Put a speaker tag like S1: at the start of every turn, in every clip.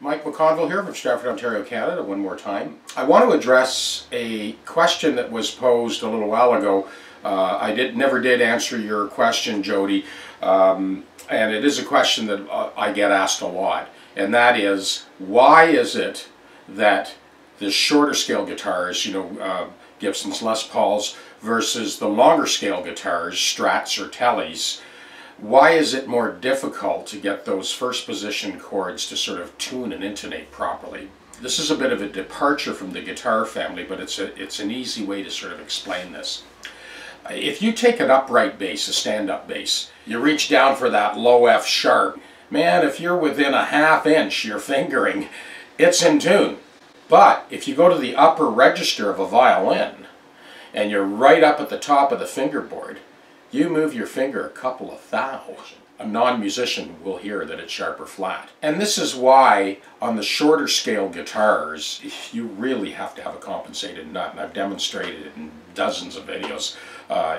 S1: Mike McConville here from Stratford, Ontario, Canada, one more time. I want to address a question that was posed a little while ago. I never did answer your question, Jody, and it is a question that I get asked a lot, and that is, why is it that the shorter scale guitars, Gibson's Les Pauls, versus the longer scale guitars, Strats or Teles, why is it more difficult to get those first position chords to sort of tune and intonate properly? This is a bit of a departure from the guitar family, but it's an easy way to sort of explain this. If you take an upright bass, a stand-up bass, you reach down for that low F sharp, man, if you're within a ½ inch you're fingering, it's in tune. But if you go to the upper register of a violin and you're right up at the top of the fingerboard, you move your finger a couple of thou. A non-musician will hear that it's sharp or flat. And this is why on the shorter scale guitars, you really have to have a compensated nut. And I've demonstrated it in dozens of videos.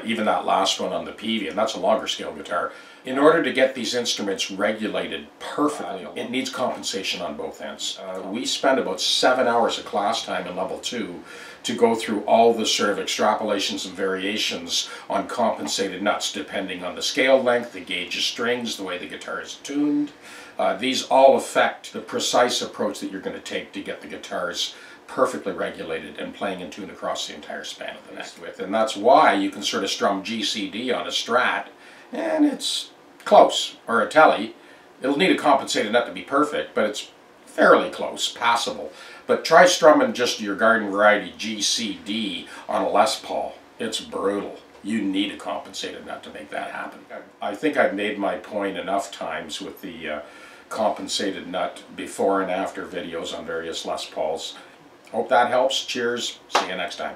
S1: Even that last one on the Peavey, and that's a longer scale guitar. In order to get these instruments regulated perfectly, it needs compensation on both ends. We spend about 7 hours of class time in level 2 to go through all the sort of extrapolations and variations on compensated nuts, depending on the scale length, the gauge of strings, the way the guitar is tuned. These all affect the precise approach that you're going to take to get the guitars perfectly regulated and playing in tune across the entire span of the neck width. And that's why you can sort of strum G, C, D on a Strat, and it's close, or a Tele. It'll need a compensated nut to be perfect, but it's fairly close, passable. But try strumming just your garden variety G, C, D on a Les Paul. It's brutal. You need a compensated nut to make that happen. I think I've made my point enough times with the compensated nut before and after videos on various Les Pauls. Hope that helps. Cheers. See you next time.